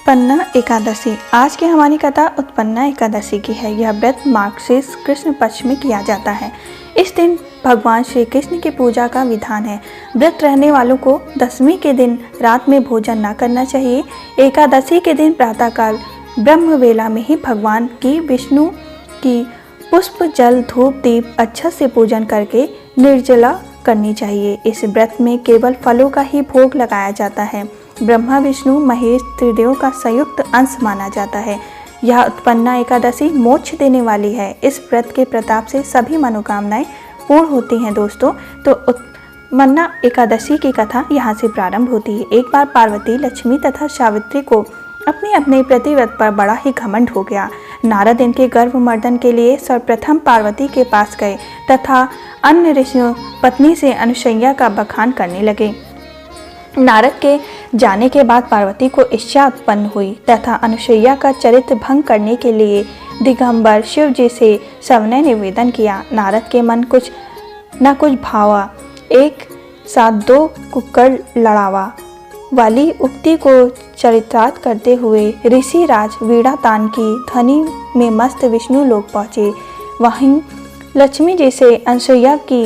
उत्पन्ना एकादशी। आज की हमारी कथा उत्पन्ना एकादशी की है। यह व्रत मार्गशीर्ष कृष्ण पक्ष में किया जाता है। इस दिन भगवान श्री कृष्ण की पूजा का विधान है। व्रत रहने वालों को दशमी के दिन रात में भोजन न करना चाहिए। एकादशी के दिन प्रातःकाल ब्रह्म वेला में ही भगवान की विष्णु की पुष्प जल धूप दीप अच्छे से पूजन करके निर्जला करनी चाहिए। इस व्रत में केवल फलों का ही भोग लगाया जाता है। ब्रह्मा विष्णु महेश त्रिदेव का संयुक्त अंश माना जाता है। यह उत्पन्ना एकादशी मोक्ष देने वाली है। इस व्रत के प्रताप से सभी मनोकामनाएं पूर्ण होती हैं। दोस्तों, तो उत्पन्ना एकादशी की कथा यहाँ से प्रारंभ होती है। एक बार पार्वती, लक्ष्मी तथा सावित्री को अपने अपने प्रतिव्रत पर बड़ा ही घमंड हो गया। नारद इनके गर्भमर्दन के लिए सर्वप्रथम पार्वती के पास गए तथा अन्य ऋषियों पत्नी से अनुसैया का बखान करने लगे। नारद के जाने के बाद पार्वती को इच्छा उत्पन्न हुई तथा अनुसैया का चरित्र भंग करने के लिए दिगंबर शिव जी से सबने निवेदन किया। नारद के मन कुछ न कुछ भावा। एक साथ दो कुक्कड़ लड़ावा वाली उक्ति को चरितार्थ करते हुए ऋषि राज वीणा तान की ध्वनि में मस्त विष्णु लोक पहुँचे। वहीं लक्ष्मी जी से अनुसैया की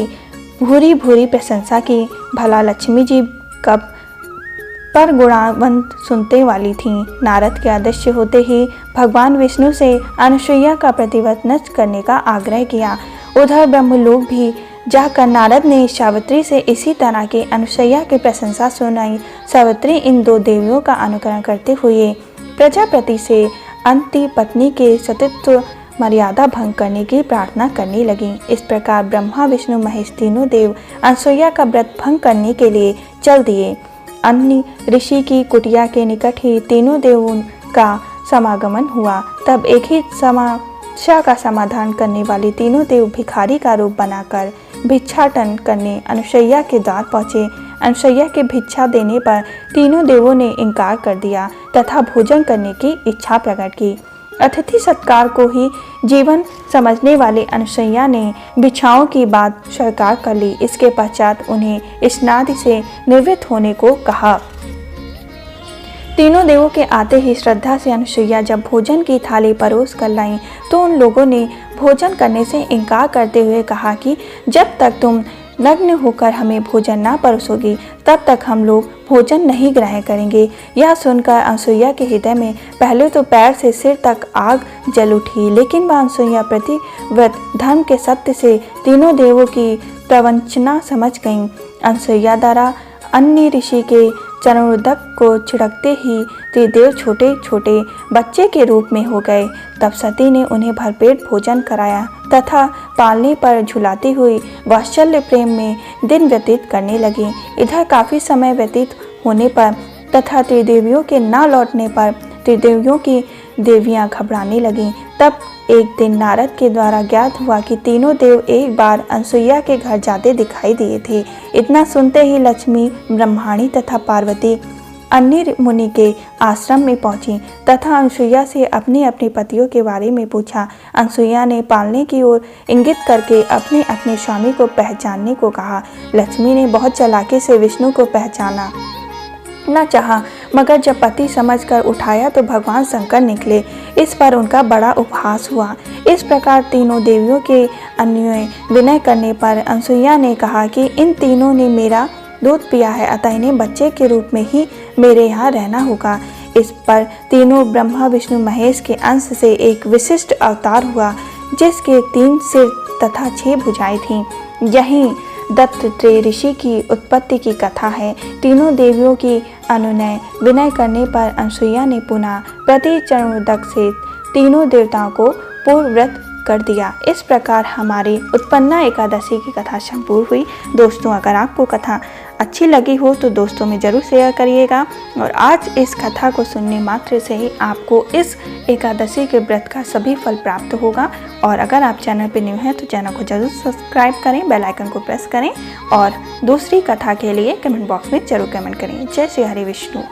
भूरी भूरी प्रशंसा की। भला लक्ष्मी जी कब पर गुणावंत सुनते वाली थीं। नारद के अदृश्य होते ही भगवान विष्णु से अनुसैया का प्रतिव्रत नष्ट करने का आग्रह किया। उधर ब्रह्मलोक भी जाकर नारद ने सावित्री से इसी तरह की अनुसैया की प्रशंसा सुनाई। सावित्री इन दो देवियों का अनुकरण करते हुए प्रजापति से अंति पत्नी के सतीत्व मर्यादा भंग करने की प्रार्थना करने लगी। इस प्रकार ब्रह्मा विष्णु महेश तीनों देव अनुसैया का व्रत भंग करने के लिए चल दिए। अन्य ऋषि की कुटिया के निकट ही तीनों देवों का समागमन हुआ। तब एक ही समस्या का समाधान करने वाले तीनों देव भिखारी का रूप बनाकर भिक्षाटन करने अनुसैया के द्वार पहुँचे। अनुसैया के भिक्षा देने पर तीनों देवों ने इनकार कर दिया तथा भोजन करने की इच्छा प्रकट की। अतिथि सत्कार को ही जीवन समझने वाले अनुसैया ने भिक्षाओं की बात स्वीकार कर ली। इसके पश्चात उन्हें स्नादि से निवृत्त होने को कहा। तीनों देवों के आते ही श्रद्धा से अनुसैया जब भोजन की थाली परोस कर लाईं तो उन लोगों ने भोजन करने से इनकार करते हुए कहा कि जब तक तुम नग्न होकर हमें भोजन ना परोसोगी तब तक हम लोग भोजन नहीं ग्रहण करेंगे। यह सुनकर अनुसैया के हृदय में पहले तो पैर से सिर तक आग जल उठी, लेकिन वह अनुसैया प्रतिव्रत धर्म के सत्य से तीनों देवों की प्रवंचना समझ गईं। अनुसैया द्वारा अन्य ऋषि के चरणोदक को छिड़कते ही त्रिदेव छोटे छोटे बच्चे के रूप में हो गए। तब सती ने उन्हें भरपेट भोजन कराया तथा पालने पर झुलाती हुई वात्सल्य प्रेम में दिन व्यतीत करने लगी। इधर काफ़ी समय व्यतीत होने पर तथा त्रिदेवियों के न लौटने पर त्रिदेवियों की देवियां घबराने लगीं। तब एक दिन नारद के द्वारा ज्ञात हुआ कि तीनों देव एक बार अनुसैया के घर जाते दिखाई दिए थे। इतना सुनते ही लक्ष्मी, ब्रह्माणी तथा पार्वती अन्य मुनि के आश्रम में पहुंची तथा अनुसैया से अपने अपने पतियों के बारे में पूछा। अनुसैया ने पालने की ओर इंगित करके अपने अपने स्वामी को पहचानने को कहा। लक्ष्मी ने बहुत चालाकी से विष्णु को पहचाना न चाहा, मगर जब पति समझकर उठाया तो भगवान शंकर निकले। इस पर उनका बड़ा उपहास हुआ। इस प्रकार तीनों देवियों के अन्योन्य विनय करने पर अनुसैया ने कहा कि इन तीनों ने मेरा दूध पिया है, अतः इन्हें बच्चे के रूप में ही मेरे यहाँ रहना होगा। इस पर तीनों ब्रह्मा विष्णु महेश के अंश से एक विशिष्ट अवतार हुआ जिसके 3 सिर तथा 6 भुजाएं थीं। यही दत्तात्रेय ऋषि की उत्पत्ति की कथा है। तीनों देवियों की अनुनय विनय करने पर अनुसैया ने पुनः प्रति चरणोदक से तीनों देवताओं को पूर्वव्रत कर दिया। इस प्रकार हमारी उत्पन्ना एकादशी की कथा संपूर्ण हुई। दोस्तों, अगर आपको कथा अच्छी लगी हो तो दोस्तों में ज़रूर शेयर करिएगा। और आज इस कथा को सुनने मात्र से ही आपको इस एकादशी के व्रत का सभी फल प्राप्त होगा। और अगर आप चैनल पर न्यू हैं तो चैनल को जरूर सब्सक्राइब करें, बेल आइकन को प्रेस करें और दूसरी कथा के लिए कमेंट बॉक्स में जरूर कमेंट करें। जय श्री हरि विष्णु।